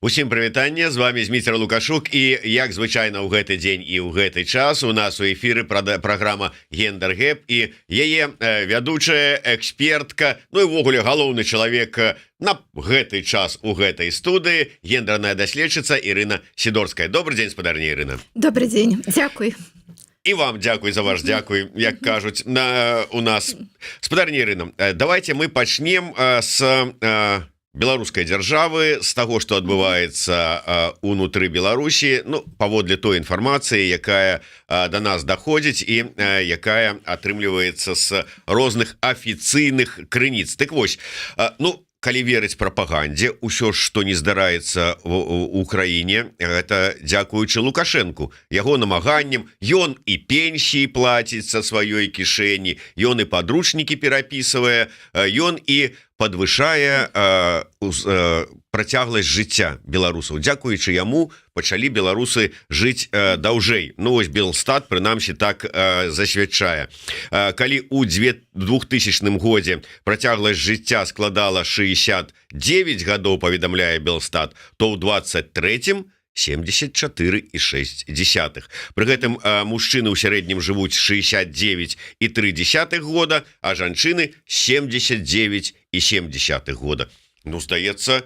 Усім прывітанне, з вами Зміцер Лукашук і як звычайна ў гэты дзень і ў гэты час у нас у эфіры праграма Гендер Гэп і яе вядучая экспертка, ну і ўвогуле галоўны чалавек на гэты час у гэтай студыі, гендерная даследчыца Ірына Сідорская. Добрый дзень, спадарня Ірына. Добрый дзень, дзякуй. І вам дзякуй за ваш дзякуй, як кажуць у нас. Спадарня Ірына, давайте мы пачнем з беларускай дзяржавы, з таго, што адбываецца унутры Беларусі, ну, паводле той інфармацыі, якая да нас даходзіць і якая атрымліваецца з розных афіцыйных крыніц. Так вось, ну, калі верыць прапагандзе, усё, што не здараецца ў краіне, гэта дзякуючы Лукашэнку, яго намаганням. Ён і пенсіі плаціць са сваёй кішэні, ён і падручнікі перапісвае, ён і падвышае працягласць жыцця беларусаў. Дзякуючы яму пачалі беларусы жыць даўжэй. Ну, вось Белстат, прынамсі, так засвядчае. Калі ў 2000 годзе працягласць жыцця складала 69 гадоў, паведамляе Белстат, то ў 23-м 74,6. Пры гэтым мужчыны ў сярэднім жывуць 69,3 года, а жанчыны 79,7 года. Ну, здаецца,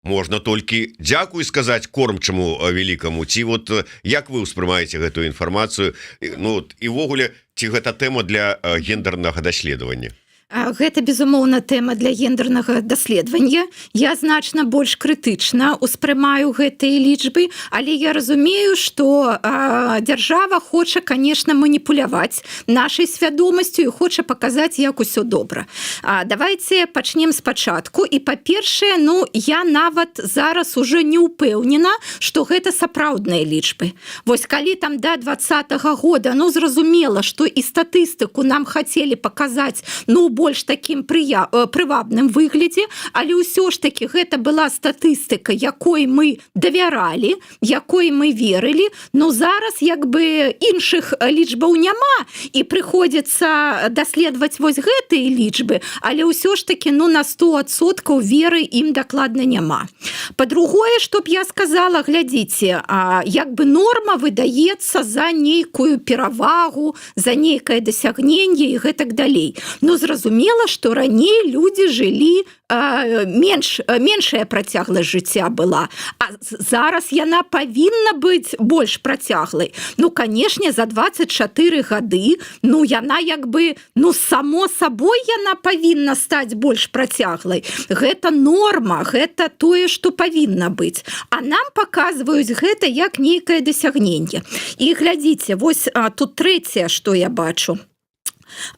можна толькі дзякуй сказаць кормчаму великаму. Ці вот як вы ўспрымаеце гэтую інфармацыю? Ну, і ўвогуле, ці гэта тэма для гендернага даследавання? Гэта, безумоўна, тэма для гендернага даследавання. Я значна больш крытычна успрымаю гэтыя лічбы, але я разумею, што дзяржава хоча, конечно, маніпуляваць нашай свядомасцю і хоча паказаць, як усё добра. Давайте пачнем спачатку. І, па-першае, ну, я нават зараз уже не ўпэўнена, што гэта сапраўдныя лічбы. Вось калі там да 2020 года, ну, зразумела, што і статыстыку нам хацелі паказаць, ну, больш такім прывабным выглядзе, але ўсё ж таки гэта была статыстыка, якой мы давяралі, якой мы верылі. Но зараз як бы іншых лічбаў няма і прыходзіцца даследаваць вось гэтыя лічбы, але ўсё ж таки, ну, на 100% веры ім дакладна няма. Па-другое, што б я сказала, глядзіце, як бы норма выдаецца за нейкую перавагу, за нейкае дасягненне і гэтак далей. Ну, зразумела, што раней людзі жылі, меншая працягласць жыцця была, а зараз яна павінна быць больш працяглай. Ну, канешне, за 24 гады, ну, яна як бы, ну, само сабой яна павінна стаць больш працяглай. Гэта норма, гэта тое, што павінна быць. А нам паказваюць гэта як нейкае дасягненне. І глядзіце, вось тут трэцяе, што я бачу.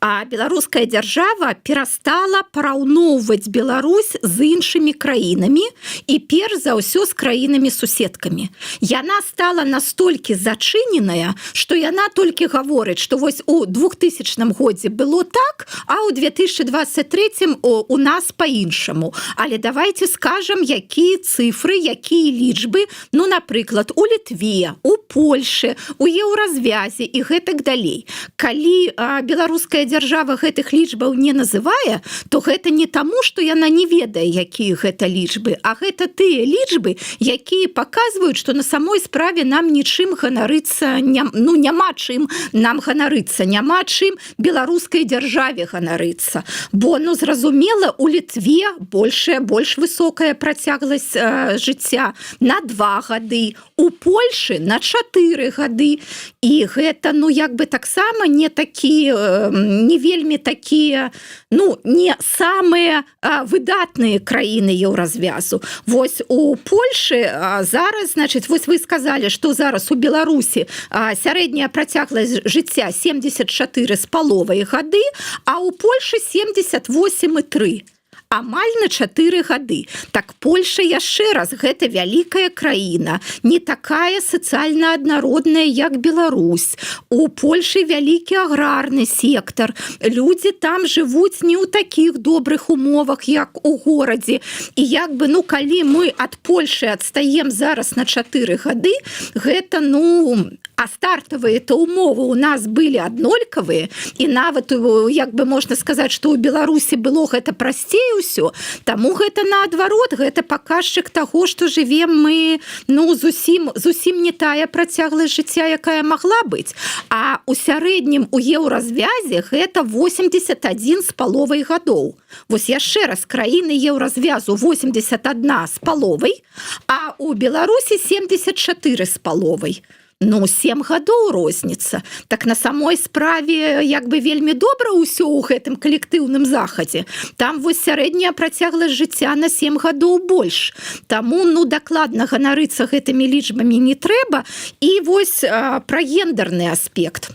А беларуская дзяржава перастала параўноўваць Беларусь з іншымі краінамі і перш за ўсё з краінамі-суседкамі. Яна стала настолькі зачыненая, што яна толькі гаворыць, што вось у 2000 годзе было так, а ў 2023 у нас па-іншаму. Але давайте скажам, якія цифры, якія лічбы, ну, напрыклад, у Літве, у Польшы, у еўразвязе і гэтак далей. Калі беларуская дзяржава гэтых лічбаў не называе, то гэта не таму, што яна не ведае, якія гэта лічбы, а гэта тыя лічбы, якія паказваюць, што на самой справе нам нічым ганарыцца, ну, няма чым нам ганарыцца, няма чым беларускай дзяржаве ганарыцца. Бо, ну, зразумела, у Літве больш высокая працягласць жыцця на 2 гады, у Польшы на 4 гады. І гэта, ну, як бы таксама не такі, не вельмі такія, ну, не самыя выдатныя краіны еўразвязу. Вось у Польшы зараз, значыць, вось вы сказалі, што зараз у Беларусі сярэдняя працягласць жыцця 74,5 гады, а у Польшы 78,3. Амаль на 4 гады. Так Польша, яшчэ раз, гэта вялікая краіна, не такая сацыяльна аднародная, як Беларусь. У Польшы вялікі аграрны сектар. Людзі там жывуць не ў такіх добрых умовах, як у горадзе. І як бы, ну, калі мы ад Польшы адстаем зараз на 4 гады, гэта, ну, а стартавыя-то умовы у нас былі аднолькавыя, і нават, як бы можна сказаць, што ў Беларусі было гэта прасцей, у ўсё. Таму гэта наадварот, гэта паказчык таго, што жывем мы зусім не тая працягласць жыцця, якая магла быць. А у сярэднім у еўразвязе гэта 81 з паловай гадоў. Вось яшчэ раз, краіны еўразвязу 81 з паловай, а у Беларусі 74 з паловай. 7 гадоў розніца. Так на самой справе як бы вельмі добра ўсё ў гэтым калектыўным захадзе. Там вось сярэдняя працягласць жыцця на 7 гадоў больш. Таму дакладна ганарыцца гэтымі лічбамі не трэба. І вось пра гендерны аспект.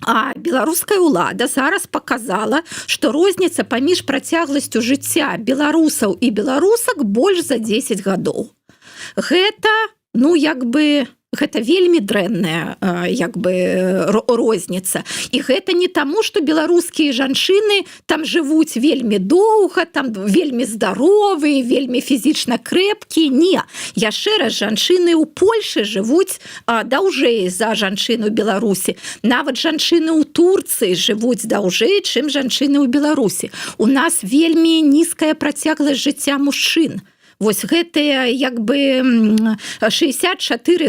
А беларуская ўлада зараз показала, што розніца паміж працягласцю жыцця беларусаў і беларусак больш за 10 гадоў. Гэта, гэта вельмі дрэнная розніца. І гэта не таму, што беларускія жанчыны там жывуць вельмі доўга, там вельмі здаровыя, вельмі фізічна крэпкія. Не. Яшчэ раз, жанчыны ў Польшы жывуць даўжэй за жанчыну ў Беларусі. Нават жанчыны ў Турцыі жывуць даўжэй, чым жанчыны ў Беларусі. У нас вельмі нізкая працягласць жыцця мужчын. Вось гэтыя 64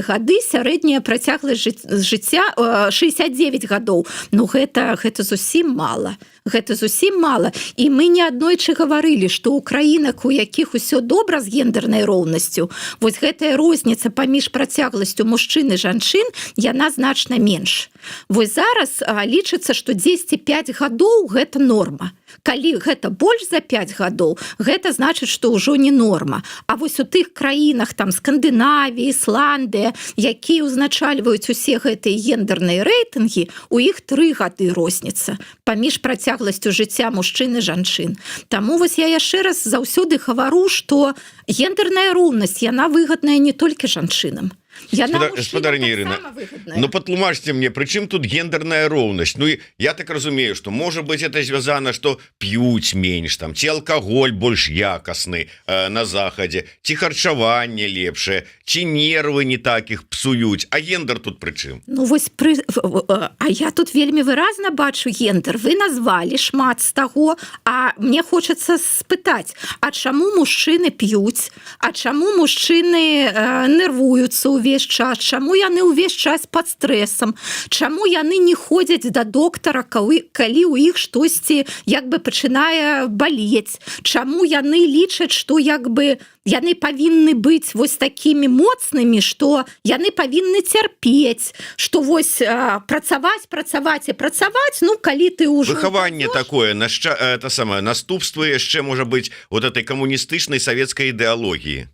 гады сярэдняя працягласць жыцця 69 гадоў. Гэта зусім мала. Гэта зусім мала. І мы неаднойчы гаварылі, што ў краінах, у якіх усё добра з гендернай роўнасцю, вось гэтая розніца паміж працягласцю мужчын і жанчын, яна значна менш. Вось зараз лічыцца, што 10-5 гадоў гэта норма. Калі гэта больш за 5 гадоў, гэта значыць, што ўжо не норма. А вось у тых краінах, там Скандынавія, Ісландыя, якія ўзначальваюць усе гэтыя гендерныя рэйтынгі, у іх 3 гады розніца паміж працягласцю жыцця мужчын і жанчын. Таму вось я яшчэ раз заўсёды гавару, што гендерная роўнасць, яна выгадная не толькі жанчынам. Спадарня Ірына, патлумачце мне, прычым тут гендерная роўнасць? Я так разумею, што можа быць это звязана, што п'юць менш, там, ці алкаголь больш якасны на захадзе, ці харчаванне лепшае, ці нервы не так іх псуюць, а гендер тут прычым? А я тут вельмі выразна бачу гендер. Вы назвалі шмат з таго, а мне хочацца спытаць, а чаму мужчыны п'юць, а чаму мужчыны нервуюцца ўвесь час, чаму яны ўвесь час пад стрэсам, чаму яны не ходзяць да доктара, калі ў іх штосьці пачынае балець, чаму яны лічаць, што яны павінны быць вось такімі моцнымі, што яны павінны цярпець, што вось працаваць, калі ты ўжо... Выхаванне такое, наступства яшчэ можа быць вот этой камуністычнай савецкай ідэалогіі.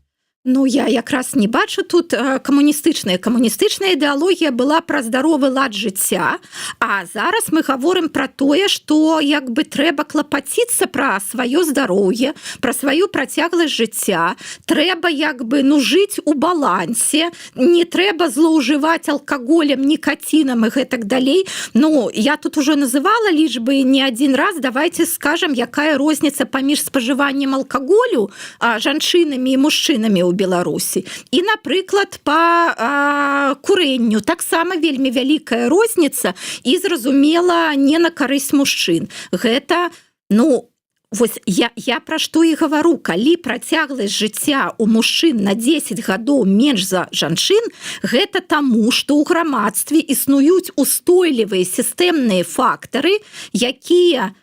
Я якраз не бачу тут камуністычная. Камуністычная ідэалогія была пра здаровы лад жыцця, а зараз мы гаворым пра тое, што трэба клапаціцца пра сваё здароўе, пра сваю працягласць жыцця, трэба жыць у балансе, не трэба злоўжываць алкаголем, нікацінам і гэтак далей. Я тут ужо называла лічбы не адзін раз, давайте скажам, якая розніца паміж спажываннем алкаголю жанчынамі і мужчынамі ў Беларусі. І, напрыклад, па курэнню таксама вельмі вялікая розніца і, зразумела, не на карысць мужчын. Гэта, вось я пра што і гавару, калі працягласць жыцця у мужчын на 10 гадоў менш за жанчын, гэта таму, што ў грамадстве існуюць устойлівыя сістэмныя фактары, якія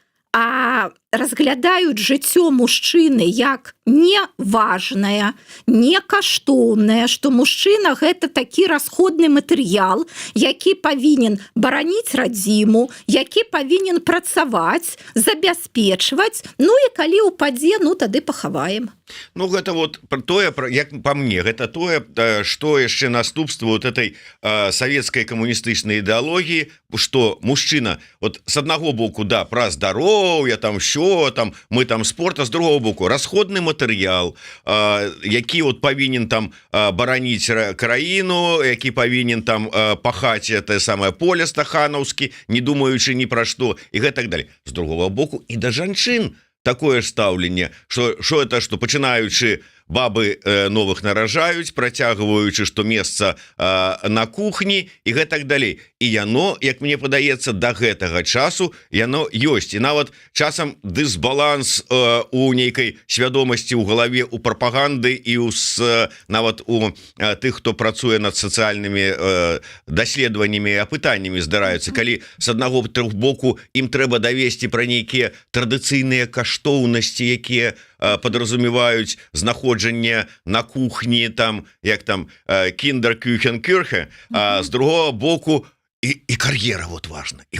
разглядаюць жыццё мужчыны як неважнае, некаштоўнае, што мужчына гэта такі расходны матэрыял, які павінен бараніць радзіму, які павінен працаваць, забяспечваць, і калі ўпадзе, тады пахаваем. Гэта вот тое, як па мне, гэта тое, што яшчэ наступства вот этой савецкай камуністычнай ідэалогіі, што мужчына, з аднаго боку, пра здароўе, там мы там спорт, а з другого боку расходны матэрыял, які павінен там бараніць краіну, які павінен там пахаць тое самае поле стаханаўскі, не думаючы ні пра што і гэтак далей. З другого боку і да жанчын такое ж стаўленне, што пачынаючы бабы новых наражаюць, працягваючы, што месца на кухні і гэтак далей. І яно, як мне падаецца, да гэтага часу яно ёсць. І нават часам дысбаланс у нейкай свядомасці ў галаве у прапаганды і нават у тых, хто працуе над сацыяльнымі даследаваннямі і апытаннямі здараюцца, калі з аднаго боку ім трэба давесці пра нейкія традыцыйныя каштоўнасці, якія подразумеваюць знаходжанне на кухні, там як там Kinderküchenkirche, а з другого боку і кар'ера вот важна. І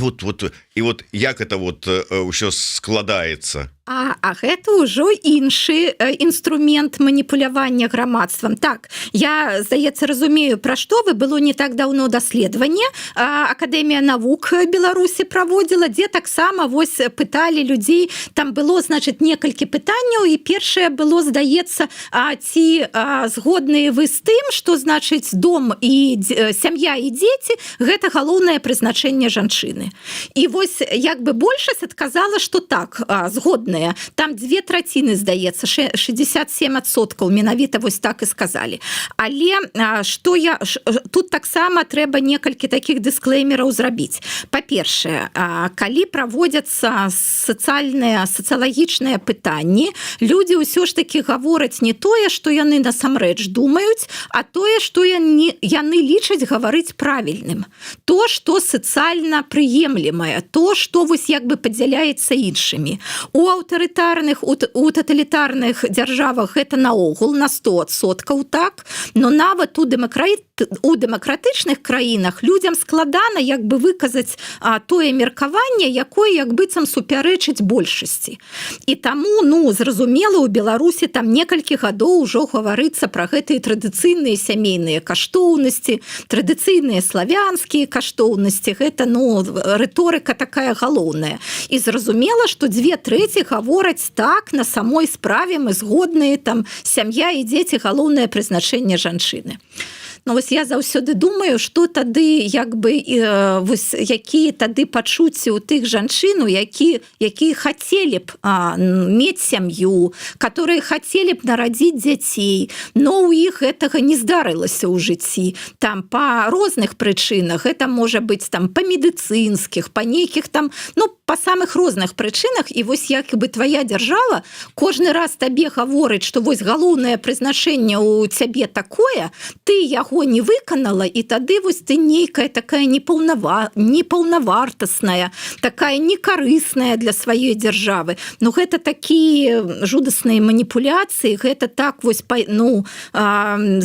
вот як это вот ўсё складаецца. А гэта ўжо іншы інструмент маніпулявання грамадствам. Так, я, здаецца, разумею, пра што вы. Было не так даўно даследаванне. Акадэмія навук Беларусі праводзіла, дзе таксама вось пыталі людзей. Там было, значыць, некалькі пытанняў, і першае было, здаецца, ці згодныя вы з тым, што, значыць, дом і сям'я і дзеці – гэта галоўнае прызначэнне жанчыны. І вось, як бы большасць адказала, што так, згодныя. Там 2/3, здаецца, 67%, менавіта вось так і сказалі. Але што тут таксама трэба некалькі такіх дысклеймераў зрабіць. Па-першае, калі праводзяцца сацыялагічныя пытанні, людзі ўсё ж такі гавораць не тое, што яны насамрэч думаюць, а тое, што яны лічаць гаварыць правільным. То, што сацыяльна прыемлемае, то, што вось як бы падзяляецца іншымі. У таталітарных дзяржавах гэта наогул на 100% так, но нават у дэмакратычных краінах людзям складана як бы выказаць тое меркаванне, якое як быццам супярэчыць большасці. І таму, зразумела, у Беларусі там некалькі гадоў ужо гаварыцца пра гэтыя традыцыйныя сямейныя каштоўнасці, традыцыйныя славянскія каштоўнасці, гэта, рыторыка такая галоўная. І зразумела, што 2/3 гавораць так, на самой справе мы згодныя, там сям'я і дзеці галоўнае прызначэнне жанчыны. Вось я заўсёды думаю, што тады як бы вось якія тады пачуцці ў тых жанчын, якія хацелі б мець сям'ю, которые хацелі б нарадзіць дзяцей, но ў іх гэтага не здарылася ў жыцці. Там па розных прычынах, гэта можа быць там па медыцынскіх, па нейкіх там, па самых розных прычынах, і вось як бы твая дзяржава кожны раз табе гаворыць, што вось галоўнае прызначэнне ў цябе такое, ты яго не выканала, і тады вось ты нейкая такая непаўнавартасная, такая некарысная для сваёй дзяржавы. Гэта такія жудасныя маніпуляцыі, гэта так вось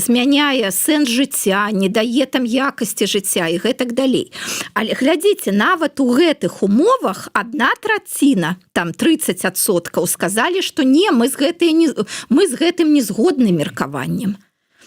змяняе сэнс жыцця, не дае там якасці жыцця і гэтак далей. Але глядзіце, нават у гэтых умовах 1/3, там 30% сказалі, што не, мы з гэтым не згодны меркаваннем,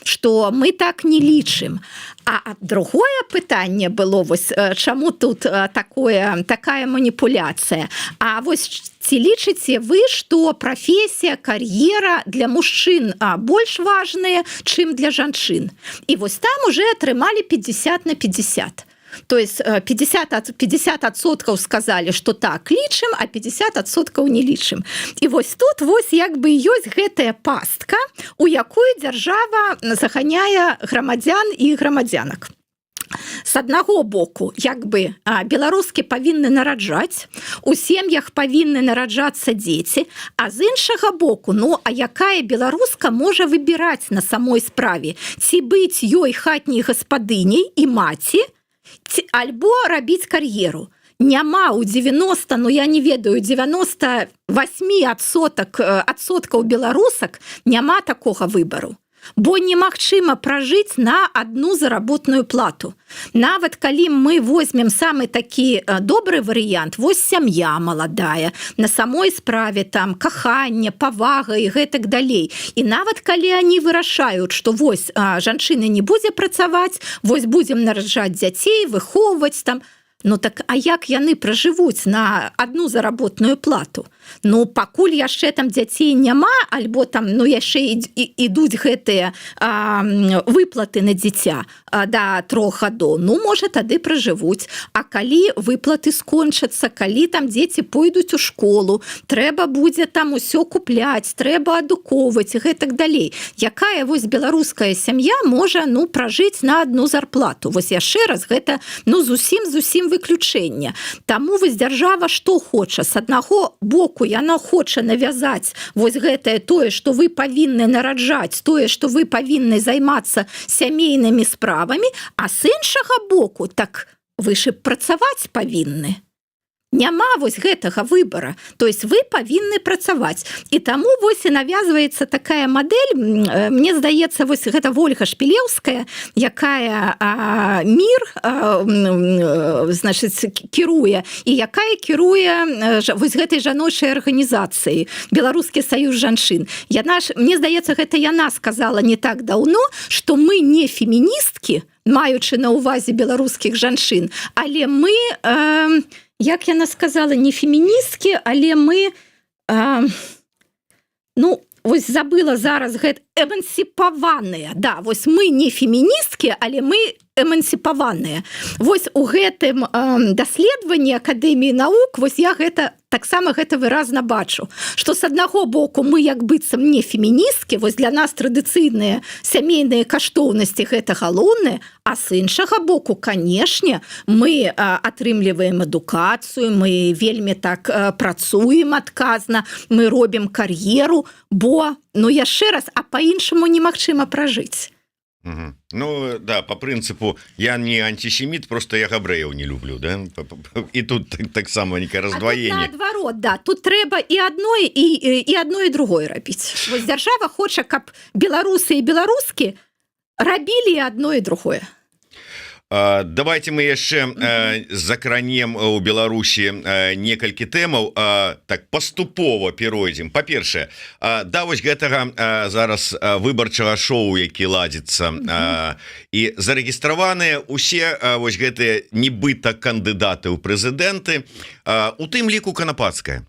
што мы так не лічым. А другое пытанне было, вось чаму тут такая маніпуляцыя? А вось ці лічыце вы, што прафесія, кар'ера для мужчын больш важныя, чым для жанчын? І вось там уже атрымалі 50/50. То есть 50% сказали, что так лічым, а 50% не лічым. І вось тут вось як бы ёсць гэтая пастка, у якую дзяржава заганяе грамадзян і грамадзянак. С аднаго боку, як бы беларускі павінны нараджаць, у сем'ях павінны нараджацца дзеці, а з іншага боку, а якая беларуска можа выбіраць на самой справе, ці быць ёй хатняй гаспадыняй і маці, альбо рабіць кар'еру. Няма ў 90, я не ведаю, 98% беларусак няма такога выбару. Бо немагчыма пражыць на одну заработную плату. Нават калі мы возьмем самы такі добры варыянт, вось сям'я маладая, на самой справе там каханне, павага і гэтак далей. І нават калі они вырашаюць, што вось жанчына не будзе працаваць, вось будзем нараджаць дзяцей, выхоўваць там, Ну так, а як яны пражывуць на одну заработную плату? Ну, пакуль яшчэ там дзяцей няма, альбо там, ну, яшчэ ідуць гэтыя выплаты на дзіця да 3 гадоў, ну, можа, тады пражывуць. А калі выплаты скончацца, калі там дзеці пойдуць у школу, трэба будзе там усё купляць, трэба адукоўваць і гэтак далей. Якая вось беларуская сям'я можа, ну, пражыць на одну зарплату? Вось яшчэ раз, гэта, ну, зусім выключэнне. Таму вось дзяржава што хоча? С аднаго боку яна хоча навязаць вось гэтае тое, што вы павінны нараджаць, тое, што вы павінны займацца сямейнымі справамі, а з іншага боку, так вы ж працаваць павінны. Няма вось гэтага выбора. То есть вы павінны працаваць. І таму вось і навязваецца такая мадэль, мне здаецца, вось гэта Вольга Шпілеўская, якая мір, значыць, кіруе, і якая кіруе вось гэтай жаночай арганізацыі, Беларускі саюз жанчын. Яна ж, мне здаецца, гэта яна сказала не так даўно, што мы не феміністкі, маючы на ўвазе беларускіх жанчын, але мы... як яна сказала, не феміністкі, але мы, ну, вось забыла зараз гэта, эмансіпаваныя. Да, вось мы не феміністкі, але мы эмансіпаваныя. Вось у гэтым даследаванні Акадэміі навук, вось я гэта таксама гэта выразна бачу, што з аднаго боку мы як быццам не феміністкі, вось для нас традыцыйныя сямейныя каштоўнасці гэта галоўнае, а з іншага боку, канешне, мы атрымліваем адукацыю, мы вельмі так працуем адказна, мы робім кар'еру, бо, ну яшчэ раз, а па-іншаму немагчыма пражыць. Угу. Ну да, по прынцыпу я не антисеміт, просто я габрэяў не люблю, да? І тут таксама некае раздваенне. Наадварот, да, тут трэба і адно і другое рабіць. Вось дзяржава хоча, каб беларусы і беларускі рабілі адно і другое. Давайте мы яшчэ закранем у Беларусі некалькі тэмаў, так паступова перайдзем. Па-першае, да вось гэтага зараз выбарчага шоу, які ладзіцца, і зарэгістраваныя усе вось гэтыя нібыта кандыдаты ў прэзідэнты, у тым ліку Канапацкая.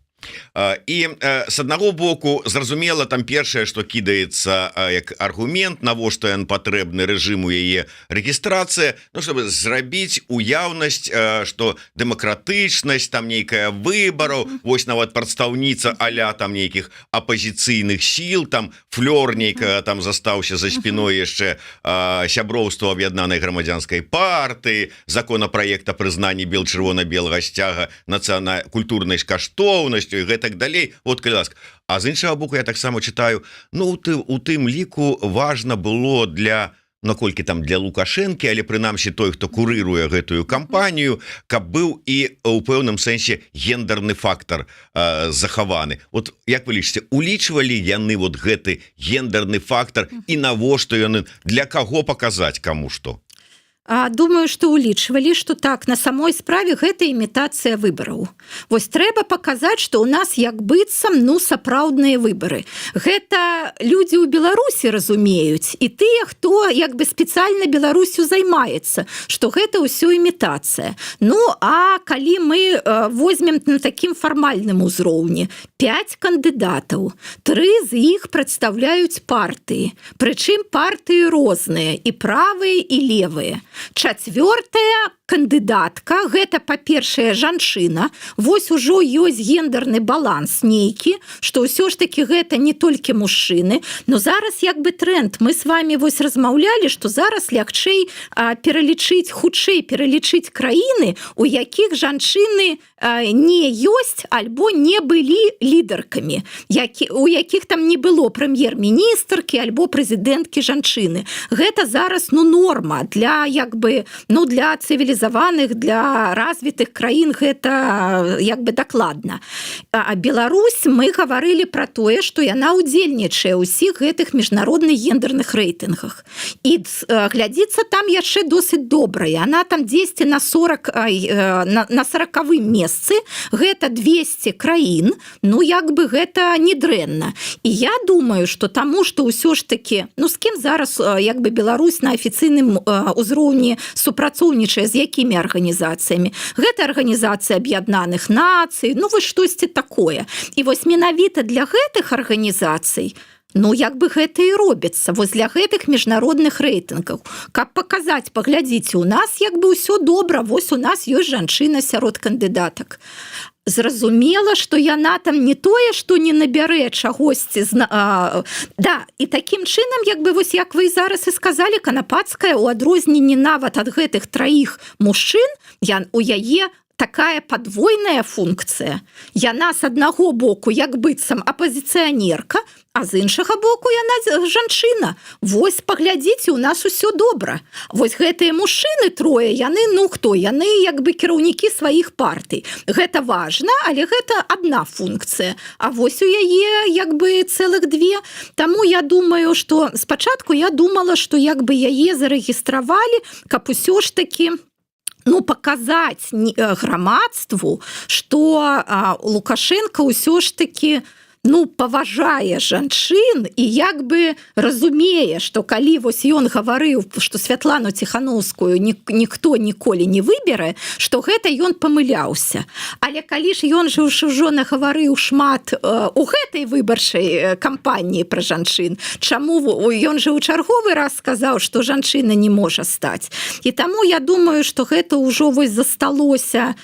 І з аднаго боку, зразумела, там першае, што кідаецца як аргумент, навошта ён патрэбны рэжыму яе рэгістрацыя, ну, чтобы зрабіць уяўнасць, што дэмакратычнасць, там нейкая выбараў, вось нават прадстаўніца а-ля там нейкіх апазіцыйных сіл, там флёр нейкая там застаўся за спіной яшчэ сяброўства аб'яднанай грамадзянскай партыі, законапраекта прызнання бел-чырвона-белага сцяга культурнай каштоўнасцю і гэтак далей. Вот, калі ласка. А з іншага боку я таксама чытаю, ну у тым ліку важна было для, наколькі там для Лукашэнкі, але прынамсі той, хто курыруе гэтую кампанію, каб быў і ў пэўным сэнсе гендерны фактар захаваны. Вот як вы лічыце, улічвалі яны вот гэты гендерны фактар і навошта яны, для каго паказаць каму што? Думаю, што улічвалі, што так, на самой справе гэта імітацыя выбараў. Вось трэба паказаць, што ў нас як быццам, ну, сапраўдныя выбары. Гэта людзі ў Беларусі разумеюць, і тыя, хто як бы спецыяльна Беларусю займаецца, што гэта ўсё імітацыя. Ну, а калі мы возьмем на такім фармальным узроўні 5 кандыдатаў, 3 з іх прадстаўляюць партыі, прычым партыі розныя, і правыя, і левыя. 4-я кандыдатка, гэта, па-першае, жанчына, вось ужо ёсць гендерны баланс нейкі, што ўсё ж такі гэта не толькі мужчыны, но зараз як бы тренд, мы с вами вось размаўлялі, што зараз лягчэй хутчэй пералічыць краіны, у якіх жанчыны не ёсць альбо не былі лідаркамі, у якіх там не было прэм'ер-міністркі альбо прэзідэнткі жанчыны. Гэта зараз, ну, норма для, як бы, ну, для цывілізацыі, для развітых краін гэта як бы дакладна. Беларусь, мы гаварылі пра тое, што яна ўдзельнічае ў ўсіх гэтых міжнародных гендерных рэйтынгах. І глядзіцца там яшчэ досыць добра. Яна там 10 на 40-вым месцы. Гэта 200 краін. Ну, як бы гэта не дрэнна. І я думаю, што таму, што ўсё ж такі, ну, з кім зараз як бы Беларусь на афіцыйным узроўні супрацоўнічае, з якімі арганізацыямі? Гэта Арганізацыя Аб'яднаных Нацый, ну, вось штосьці такое. І вось менавіта для гэтых арганізацый, ну, як бы гэта і робіцца, вось для гэтых міжнародных рэйтынгаў. Каб паказаць, паглядзіце, у нас як бы ўсё добра, вось у нас ёсць жанчына сярод кандыдатак. Зразумела, што яна там не тое, што не набярэ чагосьці. Да, і такім чынам, як бы вось як вы зараз і сказалі, Канапацкая у адрозненні нават ад гэтых траіх мужчын, у яе такая падвойная функцыя. Яна з аднаго боку як быццам апазіцыянерка, а з іншага боку яна жанчына. Вось паглядзіце, у нас усё добра. Вось гэтыя мужчыны трое, яны, ну хто? Яны як бы кіраўнікі сваіх партый. Гэта важна, але гэта адна функцыя. А вось у яе як бы цэлых две. Таму я думаю, што спачатку я думала, што як бы яе зарэгістравалі, каб усё ж такі паказаць грамадству, што Лукашенко ўсё ж такі паважае жанчын і як бы разумее, што калі вось ён гаварыў, што Святлану Ціхановскую ніхто ніколі не выберэ, што гэта ён памыляўся. Але калі ж ён жа ўжо нагаварыў шмат у гэтай выбарчай кампаніі пра жанчын, чаму ён жа ў чарговы раз сказаў, што жанчына не можа стаць. І таму я думаю, што гэта ўжо вось засталося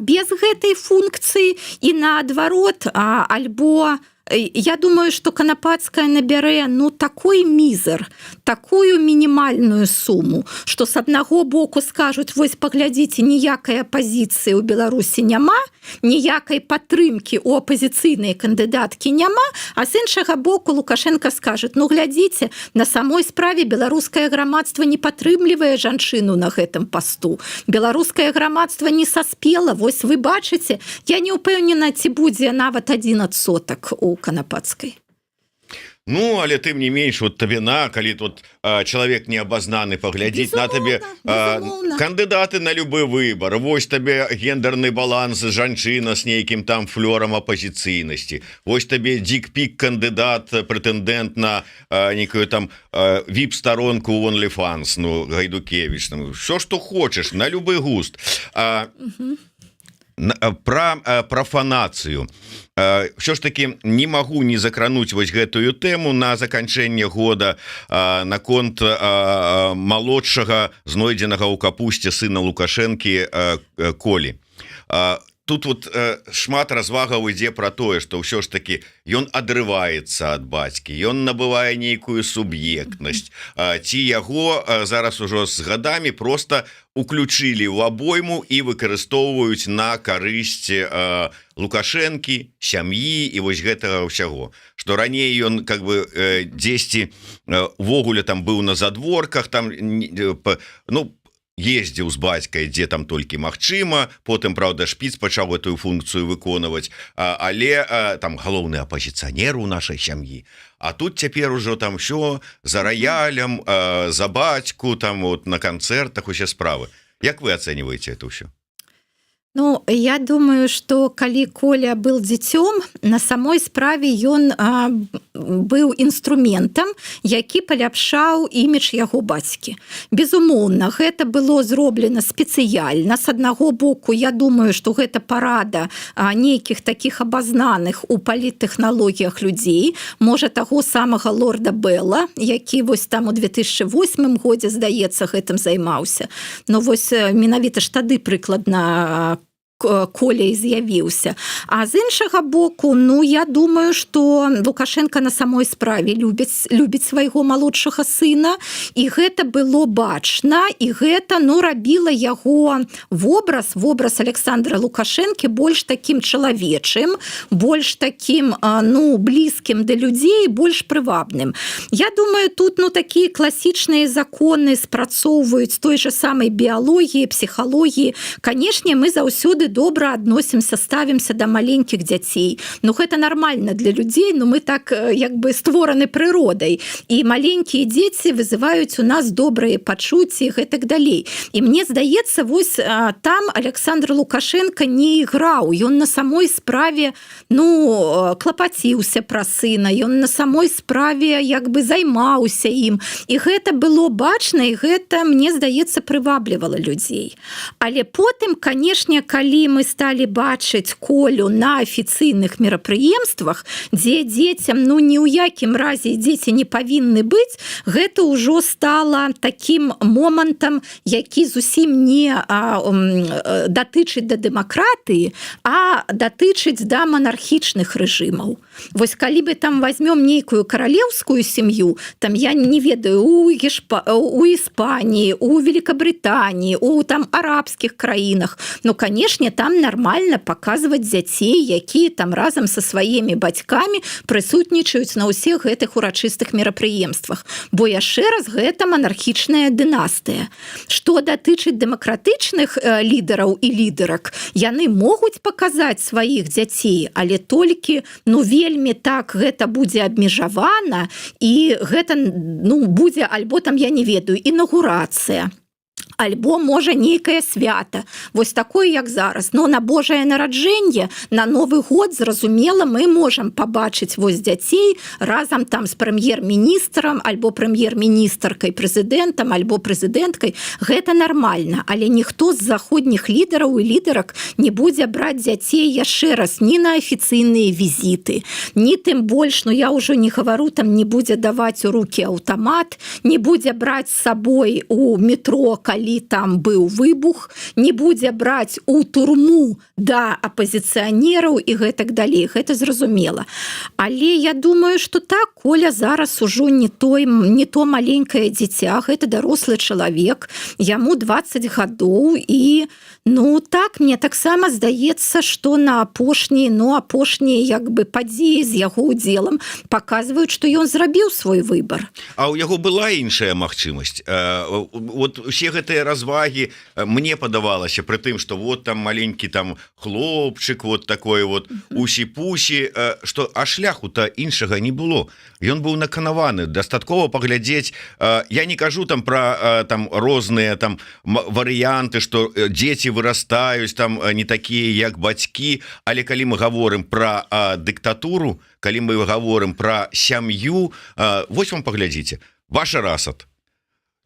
без гэтай функцыі і наадварот, альбо я думаю, што Канапацкая набярэ такой мізер, такую мінімальную суму, што з аднаго боку скажуць, вось паглядзіце, ніякай апазіцыі ў Беларусі няма, ніякай падтрымкі ў апазіцыйнай кандыдаткі няма, а з іншага боку Лукашенко скажуць, глядзіце, на самой справе беларускае грамадства не падтрымлівае жанчыну на гэтым пасту. Беларускае грамадства не саспела, вось вы бачыце, я не ўпэўнена, ці будзе нават 1% у Канапацкай. Ну, але тым не менш, вот табе калі тут чалавек неабазнаны паглядзіць на табе кандыдаты на любы выбор, вось табе гендерны баланс, жанчына з нейкім там флёрам апазіцыйнасці, вось табе дик-пик кандыдат, прэтэндэнт на нейкую там вип-старонку у OnlyFans, Гайдукевіч, все, што хочаш, на любы густ. Пра прафанацыю. Все ж таки не магу не закрануць вось гэтую тэму на заканчэнне года наконт малодшага знойдзенага ў капусце сына Лукашэнкі Колі. Тут вот шмат развагаў ідзе пра тое, што ўсё ж таки ён адрываецца ад бацькі, ён набывае нейкую суб'ектнасць, ці яго зараз ужо з гадамі просто уключылі ў абойму і выкарыстоўваюць на карысць Лукашэнкі, сям'і і вось гэтага ўсяго. Што раней ён как бы дзесьці увогуле там быў на задворках, там ездзіў з бацькай, дзе там толькі магчыма, потым, правда, Шпіц пачаў гэтую функцыю выконваць, але там галоўны апазіцыянер у нашай сям'і. А тут цяпер ужо там ўсё за раялем, за бацьку, там вот на канцэртах усе справы. Як вы ацэньваеце это ўсё? Я думаю, што калі Коля был дзіцём, на самой справе ён быў інструментам, які паляпшаў імідж яго бацькі. Безумоўна, гэта было зроблена спецыяльна. З аднаго боку, я думаю, што гэта парада нейкіх такіх абазнаных у паліттэхналогіях людзей, можа таго самага лорда Белла, які вось там у 2008 годзе, здаецца, гэтым займаўся. Но вось менавіта ж тады прыкладна Коля і з'явіўся. А з іншага боку, я думаю, што Лукашенко на самой справе любіць свайго малодшага сына, і гэта было бачна, і гэта, рабіла яго вобраз Александра Лукашэнкі больш такім чалавечым, больш такім, блізкім да людзей, больш прывабным. Я думаю, тут, такія класічныя законы спрацоўваюць той же самай біялогіі, псіхалогіі. Канешне, мы заўсёды добра адносімся, ставімся да маленькіх дзяцей. Ну гэта нармальна для людзей, но мы так як бы створаны прыродай, і маленькія дзеці вызываюць у нас добрыя пачуцці і гэтак далей. І мне здаецца, вось там Александр Лукашенко не іграў, ён на самой справе клапаціўся пра сына, ён на самой справе як бы займаўся ім, і гэта было бачна, і гэта, мне здаецца, прываблівала людзей. Але потым, канешне, калі мы сталі бачыць Колю на афіцыйных мерапрыемствах, дзе дзецям ні ў якім разе дзеці не павінны быць, гэта ўжо стала такім момантам, які зусім не датычыць да дэмакратыі, а датычыць да монархічных рэжымаў. Вось калі бы там возьмем нейкую каралеўскую сям'ю, там я не ведаю, у Іспаніі, у Великабрытаніі, у там арабскіх краінах, канешне, там нармальна паказваць дзяцей, якія там разам са сваімі бацькамі прысутнічаюць на ўсіх гэтых урачыстых мерапрыемствах. Бо яшчэ раз, гэта монархічная дынастыя. Што датычыць дэмакратычных лідараў і лідарак, яны могуць паказаць сваіх дзяцей, але толькі, вельмі так гэта будзе абмежавана, і гэта, будзе, альбо там, я не ведаю, інаўгурацыя, альбо, можа, нейкае свята. Вось такое, як зараз. Но на Божае нараджэнне, на Новы год, зразумела, мы можам пабачыць вось дзяцей разам там з прэм'ер-міністрам, альбо прэм'ер-міністркай, прэзідэнтам, альбо прэзідэнткай. Гэта нармальна, але ніхто з заходніх лідараў і лідарак не будзе браць дзяцей яшчэ раз ні на афіцыйныя візіты, ні тым больш, я ўжо не гавару, там не будзе даваць у рукі аўтамат, не будзе браць з сабой у метро, калі там быў выбух, не будзе браць у турму да апазіцыянераў і гэтак далей. Гэта зразумела. Але я думаю, што так, Коля зараз ужо не то маленькае дзіця, гэта дарослы чалавек, яму 20 гадоў, і так, мне таксама здаецца, што на апошнія як бы падзеі з яго удзелам паказваюць, што ён зрабіў свой выбар. А ў яго была іншая магчымасць. Вот усе гэтыя развагі, мне падавалася, пры тым, што вот там маленькі там хлопчык, вот такой вот усі-пусі, што шляху-то іншага не было. Ён быў наканаваны, дастаткова паглядзець. Я не кажу там пра там розныя там варыянты, што дзеці вырастаюць там не такія, як бацькі, але калі мы гаворым пра дыктатуру, калі мы гаворым пра сям'ю, вось вам паглядзіце, Башар Асад.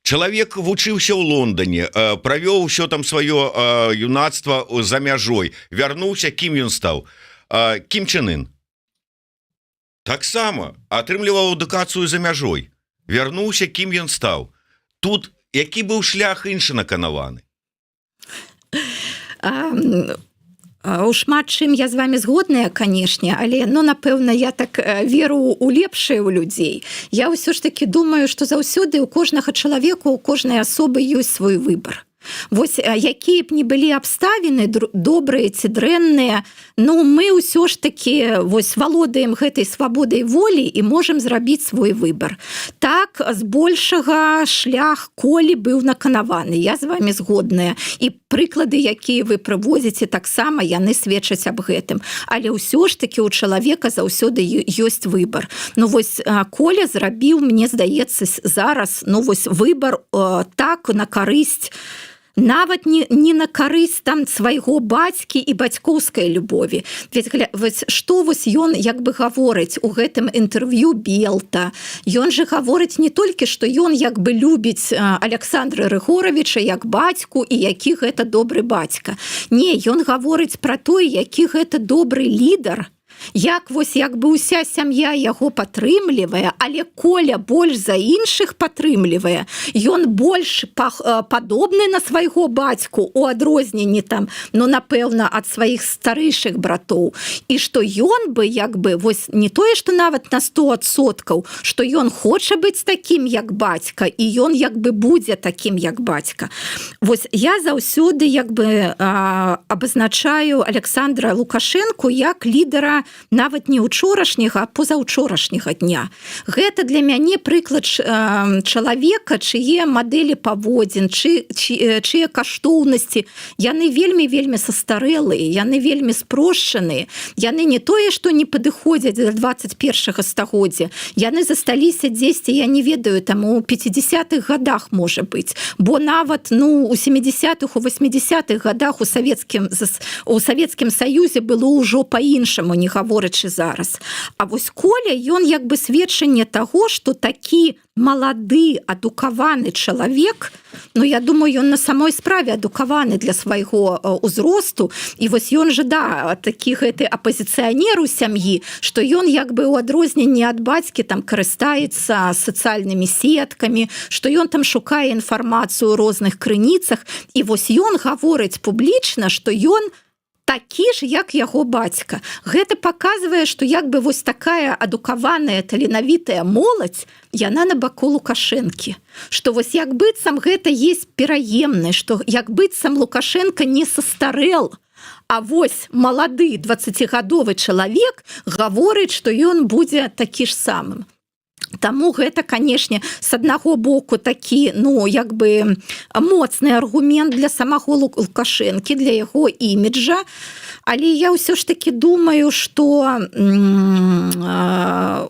Чалавек вучыўся ў Лондоне, правёў усё там сваё юнацтва за мяжой, вярнуўся, кім ён стаў? Кім Чен Ын. Таксама атрымліваў адукацыю за мяжой, вярнуўся, кім ён стаў. Тут які быў шлях іншы наканаваны? Шмат чым я з вами згодная, канешне, але, напэўна, я так веру у лепшае ў людзей. Я ўсё ж таки думаю, што заўсёды у кожнага чалавека, у кожнай асобы ёсць свой выбар. Вось якія б не былі абставіны, добрыя ці дрэнныя, мы ўсё ж таки валодаем гэтай свабодай волі і можам зрабіць свой выбар. Так, збольшага шлях Колі быў наканаваны, я з вами згодная. І прыклады, якія вы прывозіце, таксама яны сведчаць аб гэтым. Але ўсё ж таки у чалавека заўсёды ёсць выбар. Вось Коля зрабіў, мне здаецца, зараз выбар так на карысць, нават не на карысць там свайго бацькі і бацькоўскай любові. Што ён як бы гаворыць у гэтым інтэрв'ю Белта? Ён же гаворыць не толькі, што ён як бы любіць Александра Рыгоровича як бацьку і які гэта добры бацька. Не, ён гаворыць пра той, які гэта добры лідар, як бы уся сям'я яго падтрымлівае, але Коля больш за іншых падтрымлівае. Ён больш падобны на свайго бацьку у адрозненні там, напэўна, ад сваіх старэйшых братоў. І што ён бы не тое, што нават на 100%, што ён хоча быць такім, як бацька, і ён будзе такім, як бацька. Вось я заўсёды абазначаю Александра Лукашенко як лідара нават не учорашняга, а позаўчорашняга дня. Гэта для мяне прыклад чалавека, чые мадэлі паводзін, чые каштоўнасці, яны вельмі састарэлыя, яны вельмі спрошчаныя, яны не тое, што не падыходзяць да 21 стагоддзя, яны засталіся дзесьці, я не ведаю, там у 50-х годах, можа быць, бо нават у 70-х, у 80-х годах у Савецкім Саюзе было ўжо па-іншаму, не гаворачы зараз. А вось Коля, ён як бы сведчанне таго, што такі малады, адукаваны чалавек, я думаю, ён на самой справе адукаваны для свайго ўзросту, і вось ён жа, такі гэты апазіцыянер у сям'і, што ён як бы ў адрозненні ад бацькі там карыстаецца сацыяльнымі сеткамі, што ён там шукае інфармацыю ў розных крыніцах, і вось ён гаворыць публічна, што ён такі ж, як яго бацька. Гэта паказвае, што як бы вось такая адукаваная, таленавітая моладзь, яна на баку Лукашэнкі. Што вось як быццам гэта есть пераемнае, што як быццам Лукашенко не састарэл, а вось малады 20гадовы чалавек гаворыць, што ён будзе такі ж самым. Таму гэта, канешне, з аднаго боку такі, як бы моцны аргумент для самого Лукашэнкі, для яго іміджа, але я ўсё ж таки думаю, што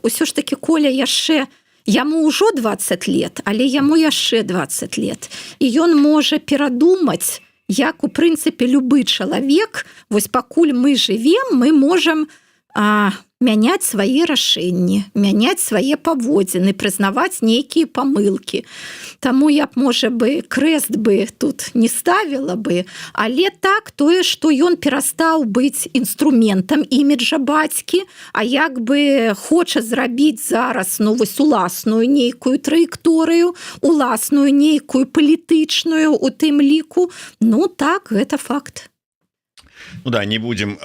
ўсё ж таки Коля яшчэ, яму ўжо 20 лет, але яму яшчэ 20 лет, і ён можа перадумаць, як у прынцыпе любы чалавек, вось пакуль мы жывем, мы можам мяняць свае рашэнні, мяняць свае паводзіны, прызнаваць нейкія памылкі. Таму я б, можа бы, крэст бы тут не ставіла бы, але так, тое, што ён перастаў быць інструментам іміджа бацькі, а як бы хоча зрабіць зараз, вось уласную нейкую траекторыю, уласную нейкую палітычную у тым ліку, так, гэта факт. Не будем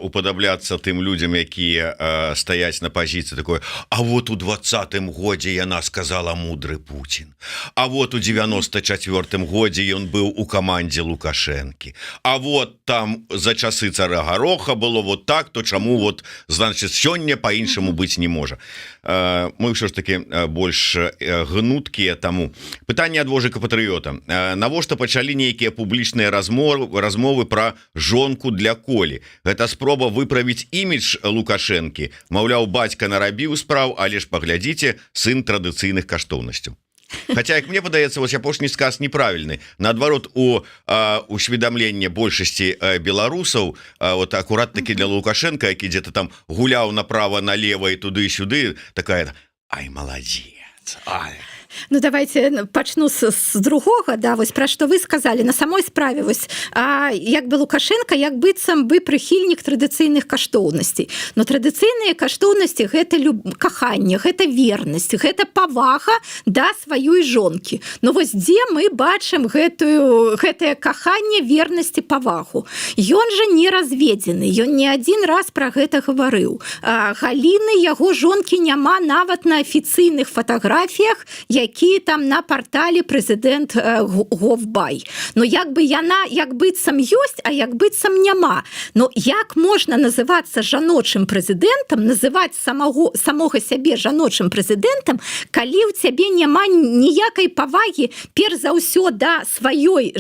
уподобляться тым людям, якія стаяць на позиции такой, а вот у 20-м годзе яна сказала мудрый Путин, а вот у 94-м годзе ён быў у камандзе Лукашэнкі, а вот там за часы цара Гароха было вот так, то чаму вот, значит, сёння по-іншаму быць не можа. Мы ўсё ж таки больш гнуткія таму. Пытанне ад вожыка-патрыёта. Навошта пачалі нейкія публічныя размовы пра жонку для Колі? Гэта спроба выправіць імідж Лукашэнкі. Маўляў, бацька нарабіў спраў, але ж паглядзіце, сын традыцыйных каштоўнасцяў. Хотя, як мне падаецца, вось апошні сказ неправільны. Наадварот, у усведамленне большасці беларусаў, вот акурат такі для Лукашенко, які дзе-то там гуляў направо, налево і туды і сюды, такая, ай, маладзец, ай. Давайте пачну з другога, вось пра што вы сказалі. На самой справе, вось, як бы Лукашенко, як быццам бы прыхільнік традыцыйных каштоўнасцей. Но традыцыйныя каштоўнасці – гэта каханне, гэта вернасць, гэта павага да сваёй жонкі. Но вось дзе мы бачым гэтае каханне, вернасць і павагу? Ён жа не разведзены, ён не адзін раз пра гэта гаварыў. Галіны, яго жонкі, няма нават на афіцыйных фатаграфіях, які там на партале прэзідэнт Говбай. Як бы яна як быццам ёсць, а як быццам няма. Як можна называцца жаночым прэзідэнтам, называць самога сябе жаночым прэзідэнтам, калі ў цябе няма ніякай павагі перш за ўсё да сваёй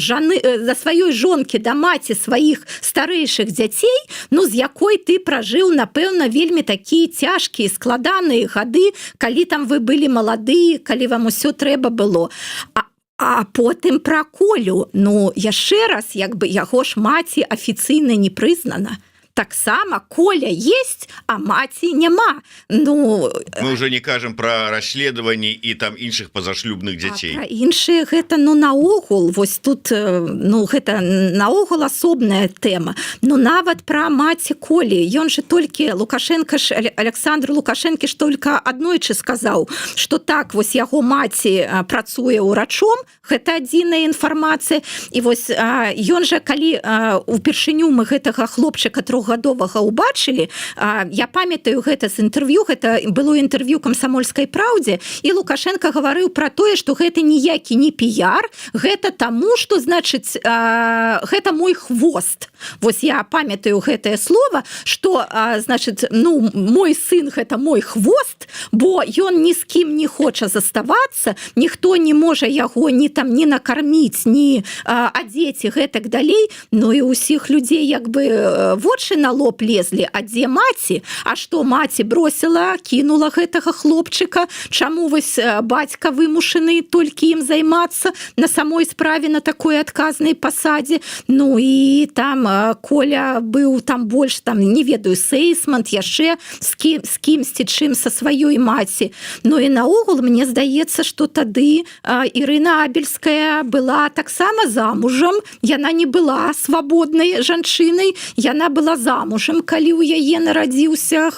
жонкі, да маці сваіх старэйшых дзяцей, з якой ты пражыў, напэўна, вельмі такія цяжкія, складаныя гады, калі там вы былі малады, калі вам усё трэба было. А потым пра Колю, яшчэ раз, як бы яго ж маці афіцыйна не прызнана. Таксама Коля есть, а маці няма. Мы уже не кажам пра расследаванні і там іншых пазашлюбных дзяцей. А пра іншыя гэта, наогул, вось тут, гэта наогул асобная тэма. Нават пра маці Колі. Ён же толькі, Александр Лукашэнкі ж толькі аднойчы сказаў, што так, вось яго маці працуе ўрачом, гэта адзіная інфармацыя. І вось ён жа, калі упершыню мы гэтага хлопчыка 3 двухгадовага убачылі. Я памятаю гэта з інтэрв'ю, гэта было інтэрв'ю камсамольскай праўдзе, і Лукашенко гаварыў пра тое, што гэта ніякі не піяр, гэта таму, што значыць гэта мой хвост. Вось я памятаю гэтае слово, што значыць, ну, мой сын гэта мой хвост, бо ён ні з кім не хоча заставацца, ніхто не можа яго ні там ні накарміць, ні адзець і гэтак далей. Ну і ўсіх людзей як бы вочы на лоб лезлі, а дзе маці? А што маці бросіла, кінула гэтага хлопчыка? Чаму вось бацька вымушаны толькі ім займацца на самой справе на такой адказнай пасадзе? Ну і там Коля быў там больш, там, не ведаю, сейсмант, яшчэ з кімсьці, чым са сваёй маці. Ну і наогул, мне здаецца, што тады Ірына Абельская была таксама замужам, яна не была свабоднай жанчынай, яна была замужам, калі ў яе нарадзіўся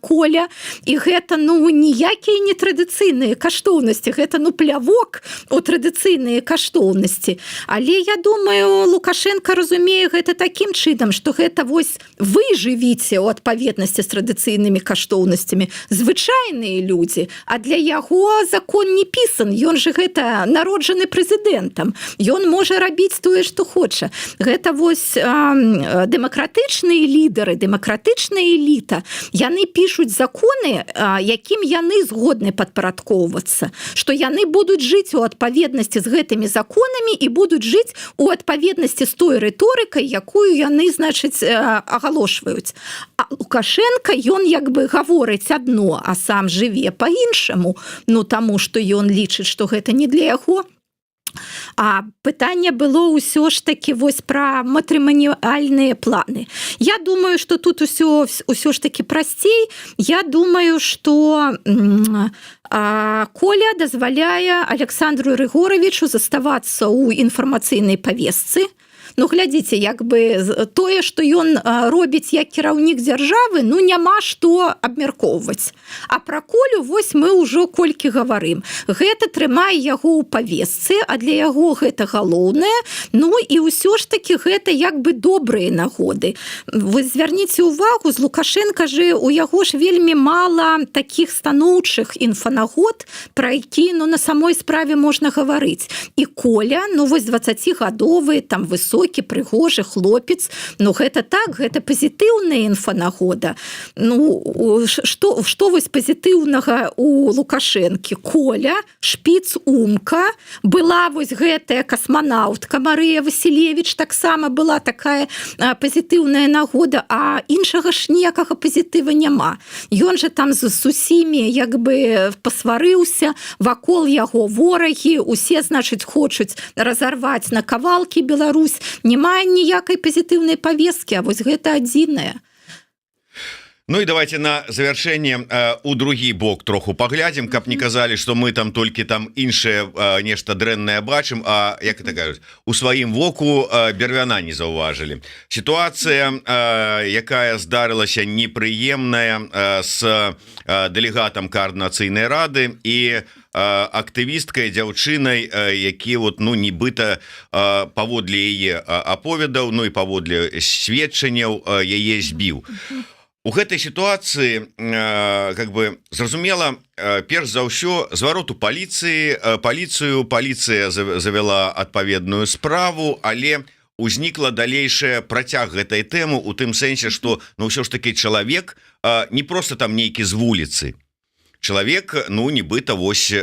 Коля, і гэта, ну, ніякія не традыцыйныя каштоўнасці, гэта, ну, плявок у традыцыйныя каштоўнасці. Але я думаю, Лукашенко разумее гэта такім чынам, што гэта вось вы жывіце ў адпаведнасці з традыцыйнымі каштоўнасцямі, звычайныя людзі, а для яго закон не пісан, ён же гэта народжаны прэзідэнтам, ён можа рабіць тое, што хоча. Гэта вось дэмакратычныя лідары, дэмакратычная эліта, яны пішуць законы, якім яны згодны падпарадкоўвацца, што яны будуць жыць у адпаведнасці з гэтымі законамі і будуць жыць у адпаведнасці з той рыторыкай, якую яны, значыць, агалошваюць. А Лукашенко, ён як бы гаворыць адно, а сам жыве па-іншаму, ну таму, што ён лічыць, што гэта не для яго. А пытанне было ўсё ж такі вось пра матрыманіальныя планы. Я думаю, што тут усё ж такі прасцей. Я думаю, што Коля дазваляе Александру Рыгоровичу заставацца ў інфармацыйнай павесцы. Ну, глядзіце, як бы тое, што ён робіць як кіраўнік дзяржавы, ну, няма што абмяркоўваць. А пра Колю вось мы ўжо колькі гаварым. Гэта трымае яго ў павесцы, а для яго гэта галоўнае. Ну, і ўсё ж такі гэта як бы добрыя нагоды. Вы звярніце ўвагу, з Лукашенка же у яго ж вельмі мала такіх станоўчых інфанагод, пра які, ну, на самой справе можна гаварыць. І Коля, ну, вось 20гадовы, там, высокі, прыгожы хлопец, ну гэта так, гэта пазітыўная інфанагода. Ну, што вось пазітыўнага у Лукашэнкі? Коля, шпіц-умка, была вось гэтая касманаўтка Марыя Васілевіч, таксама была такая пазітыўная нагода, а іншага ж ніякага пазітыва няма. Ён же там з усімі як бы пасварыўся, вакол яго ворагі, усе, значыць, хочуць разарваць на кавалкі Беларусь. Няма ніякай пазітыўнай павесткі, а вось гэта адзінае. Ну і давайте на завяршэнне у другі бок троху паглядзім, каб не казалі, што мы там толькі там іншае нешта дрэннае бачым, а як это кажуць, у сваім воку бервяна не заўважылі. Сітуацыя, якая здарылася непрыемная з дэлегатам каардынацыйнай рады і актывісткай дзяўчынай, які вот, ну, нібыта паводле яе аповедаў, ну і паводле сведчанняў яе збіў. У гэтай сітуацыі как бы зразумела, перш за ўсё звароту паліцыя завяла адпаведную справу, але узнікла далейшая працяг гэтай тэмы у тым сэнсе, што, ну, ўсё ж такі чалавек не просто там нейкі з вуліцы. Чалавек, ну, нібыта вось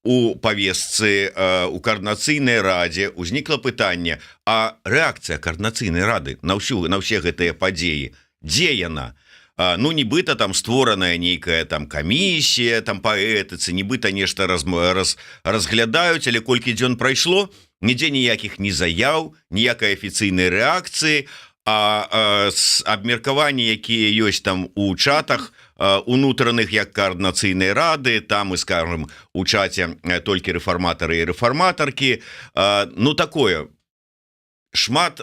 у павесцы у каардынацыйнай радзе узнікла пытанне, а рэакцыя каардынацыйнай рады на ўсе гэтыя падзеі, дзе яна? Ну, нібыта там створаная нейкая там камісія, там па этыцы, нібыта нешта разглядаюць, але колькі дзён прайшло, нідзе ніякіх ні заяў, ніякай афіцыйнай рэакцыі, а абмеркаванні, якія ёсць там у чатах унутраных як каардынацыйнай рады, там, і скажем, у чаце толькі рэфарматары і рэфарматаркі, ну, такое, шмат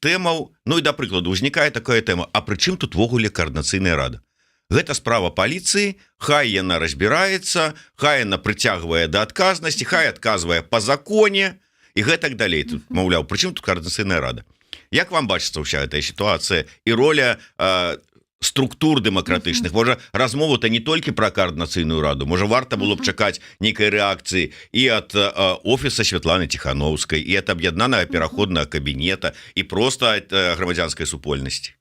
тэмаў. Ну і, да прыкладу, узнікае такая тэма, а пры чым тут ввогуле каардынацыйная рада? Гэта справа паліцыі, хай яна разбіраецца, хай яна прыцягвае да адказнасці, хай адказвае па законе і гэтак далей. Тут, маўляў, пры чым тут каардынацыйная рада? Як вам бачыцца ўся эта сітуацыя і роля структур дэмакратычных? Можа, размову-то не толькі пра Координацыйную раду, можа, варта было б чакаць нейкай рэакцыі і ад офіса Святланы Ціхановскай, і ад аб'яднанага пераходнага кабінета, і проста ад грамадзянскай супольнасці.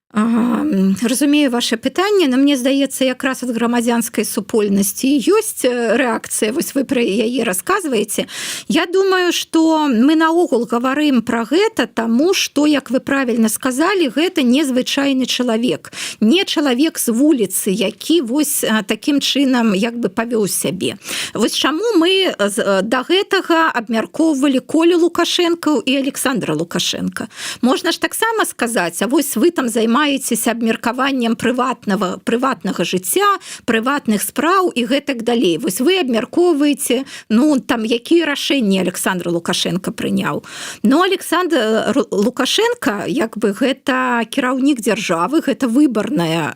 Разумею ваше пытанне, но мне здаецца, якраз ад грамадзянскай супольнасці ёсць рэакцыя, вось вы пра яе расказваеце. Я думаю, што мы наогул гаварым пра гэта, таму што, як вы правільна сказалі, гэта незвычайны чалавек, не чалавек з вуліцы, які вось такім чынам як бы павёў сябе. Вось чаму мы да гэтага абмяркоўвалі Колю Лукашенко і Александра Лукашенко. Можна ж таксама сказаць, а вось вы там займаецеся абмеркаваннем прыватнага жыцця, прыватных спраў і гэтак далей. Вось вы абмяркоўваеце, ну, там, якія рашэнні Александр Лукашенко прыняў. Но Александр Лукашенко, як бы, гэта кіраўнік дзяржавы, гэта выбарная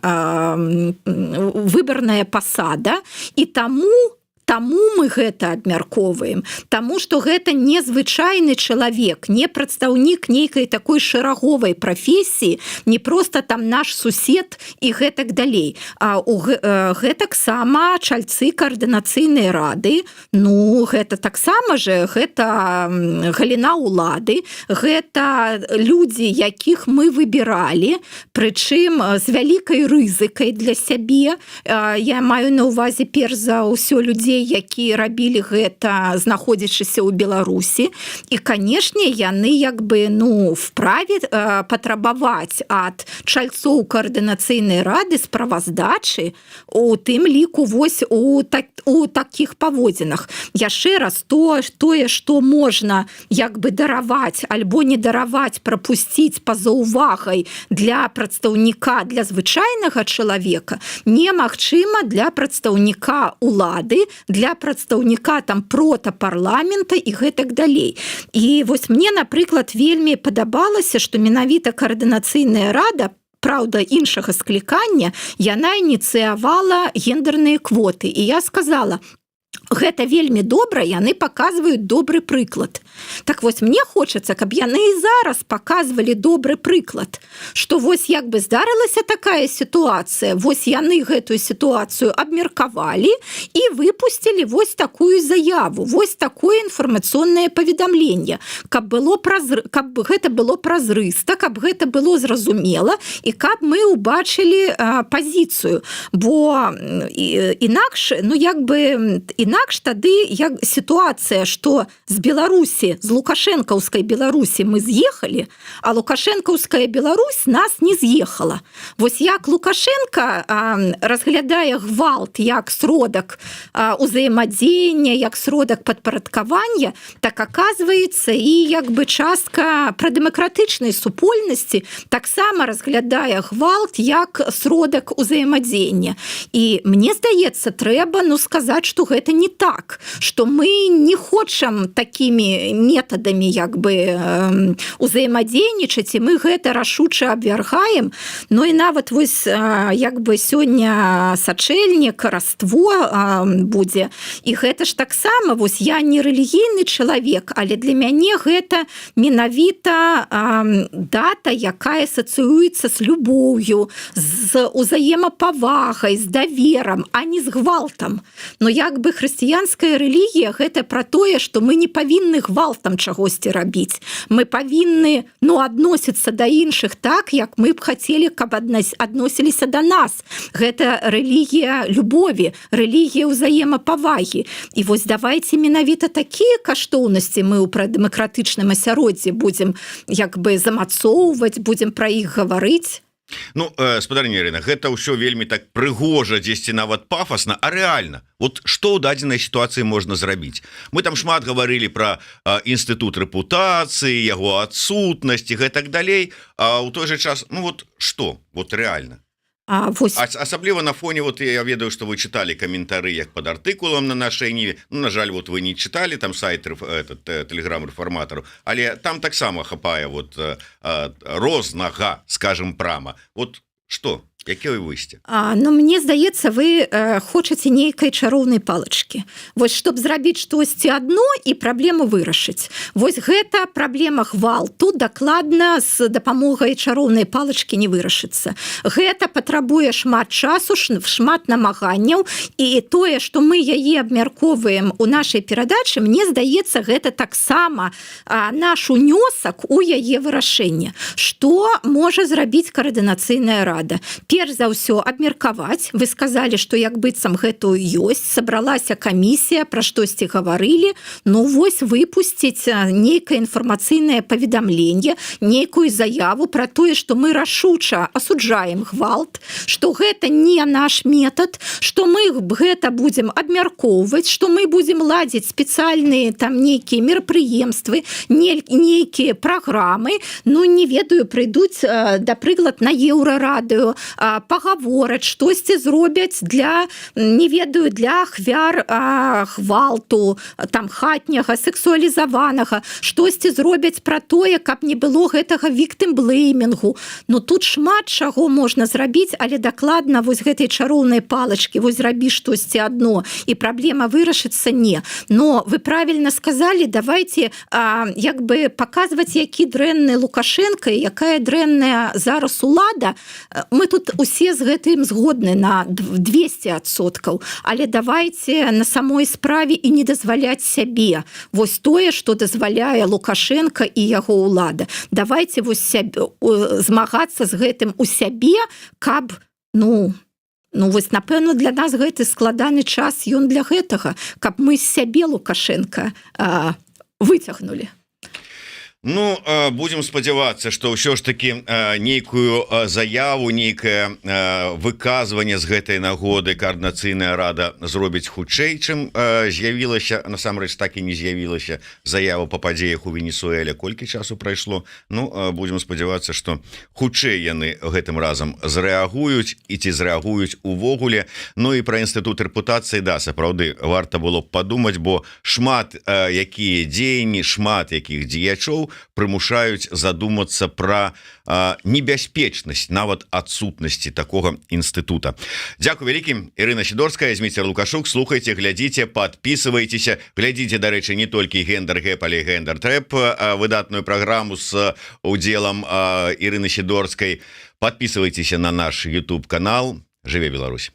пасада, і таму мы гэта абмяркоўваем, таму што гэта незвычайны чалавек, не прадстаўнік нейкай такой шэраговай прафесіі, не проста там наш сусед і гэтак далей. Гэтаксама чальцы Координацыйнай рады, ну, гэта таксама же, гэта галіна ўлады, гэта людзі, якіх мы выбіралі, прычым з вялікай рызыкай для сябе. Я маю на ўвазе перш за ўсё людзей, якія рабілі гэта, знаходзячыся ў Беларусі. І, канешне, яны як бы, ну, вправе патрабаваць ад чальцоў Координацыйнай рады справаздачы, у тым ліку вось у такіх паводзінах. Яшчэ раз, тое, што можна як бы дараваць альбо не дараваць, прапусціць па-за ўвагай для прадстаўніка, для звычайнага чалавека, немагчыма для прадстаўніка ўлады, для прадстаўніка там протапарламента і гэтак далей. І вось мне, напрыклад, вельмі падабалася, што менавіта Координацыйная рада, праўда, іншага склікання, яна ініцыявала гендерныя квоты. І я сказала, гэта вельмі добра, яны паказваюць добры прыклад. Так вось, мне хочацца, каб яны і зараз паказвалі добры прыклад, што вось як бы здарылася такая сітуацыя, вось яны гэтую сітуацыю абмеркавалі і выпусцілі вось такую заяву, вось такое інфармацыйнае паведамленне, каб гэта было празрыста, каб гэта было зразумела і каб мы ўбачылі пазіцыю. Бо інакш, ну як бы, інакш тады як сітуацыя, што з Беларусі, з лукашэнкаўскай Беларусі мы з'ехалі, а лукашэнкаўская Беларусь нас не з'ехала. Вось як Лукашенко разглядае гвалт як сродак узаемадзеяння, як сродак падпарадкавання, так аказваецца і як бы частка прадэмакратычнай супольнасці таксама разглядае гвалт як сродак узаемадзеяння. І мне здаецца, трэба, ну, сказаць, што гэта не так, што мы не хочам такімі метадамі як бы узаемадзейнічаць, і мы гэта рашуча абвяргаем. Ну і нават вось як бы сёння сачэльнік, Раство будзе. І гэта ж таксама, вось я не рэлігійны чалавек, але для мяне гэта менавіта дата, якая асацыюецца з любоўю, з узаемапавагай, з даверам, а не з гвалтам. Но як бы хрысціянская рэлігія гэта пра тое, што мы не павінны гвалтам чагосьці рабіць. Мы павінны, ну, адносіцца да іншых так, як мы б хацелі, каб адносіліся да нас. Гэта рэлігія любові, рэлігія ўзаемапавагі. І вось давайце менавіта такія каштоўнасці мы ў прадэмакратычным асяроддзі будзем як бы замацоўваць, будзем пра іх гаварыць. Ну, спадарня Ірына, гэта ўсё вельмі так прыгожа, дзесьці нават пафасна, а рэальна, вот што ў дадзенай сітуацыі можна зрабіць? Мы там шмат гаварылі пра інстытут рэпутацыі, яго адсутнасць і гэтак далей, а ў той жа час, ну вот што, вот рэальна? Асабліва на фоне, вот я ведаю, што вы чыталі каментары як пад артыкулам на нашай ніве. Ну, на жаль, вот вы не чыталі там сайт тэлеграм-рэфарматару, але там таксама хапае вот рознага, скажем прама. Вот што? якое выйсце? Ну мне здаецца вы хочаце нейкай чароўнай палачкі вось чтоб зрабіць штосьці адно і праблему вырашыць вось гэта праблема гвалту дакладна з дапамогай чароўнай палачкі не вырашыцца гэта патрабуе шмат часу шмат намаганняў і тое што мы яе абмяркоўваем у нашай перадачы мне здаецца гэта таксама наш унёсак у яе вырашэнне што можа зрабіць каардынацыйная рада перш за ўсё абмеркаваць вы сказалі што як быццам гэтую ёсць сабралася камісія пра штосьці гаварылі ну вось выпусціць нейкае інфармацыйнае паведамленне нейкую заяву пра тое што мы рашуча асуджаем гвалт што гэта не наш метад што мы гэта будзем абмяркоўваць што мы будзем ладзіць спецыяльныя там нейкія мерапрыемствы нейкія праграмы ну не ведаю прыйдуць да прыклад на еўрарадыё пагавораць штосьці зробяць для не ведаю для ахвяр гвалту там хатняга сексуалізаванага штосьці зробяць пра тое каб не было гэтага віктым-блеймінгу ну тут шмат чаго можна зрабіць але дакладна вось гэтай чароўнай палачкі вось зрабі штосьці адно і праблема вырашыцца не но вы правильно сказали давайте як бы паказваць які дрэнны Лукашенко якая дрэнная зараз улада мы тут усе з гэтым згодны на 200%, але давайте на самой справе і не дазваляць сябе вось тое што дазваляе Лукашенко і яго ўлада давайте вось змагацца з гэтым у сябе каб ну вось напэўна для нас гэты складаны час ён для гэтага каб мы з сябе Лукашенко выцягнули. Ну будем спадзявацца что ўсё ж таки нейкую заяву нейкае выказванне з гэтай нагоды каардынацыйная рада зробіць хутчэй чым з'явілася насамрэч так і не з'явілася заяву по падзеях у Венесуэле колькі часу прайшло Ну будем спадзявацца что хутчэй яны гэтым разам зрэагуюць і ці зрэагуюць увогуле Ну і пра інстытут рэпутацыі да сапраўды варта было б падумаць бо шмат якія дзеянні шмат якіх дзеячоў прымушаюць задумацца пра небяспечнасць нават адсутнасці такога інстытута. Дзякуй вялікім. Ірына Сідорская, Зміцер Лукашук. Слухайце, глядзіце, подписывайтеся, глядзіце, дарэчы, не толькі Гендер Гэп, але Гендер Трэп, выдатную праграму з удзелам Ірыны Сідорскай. Подписывайтеся на наш YouTube канал. Жыве Беларусь.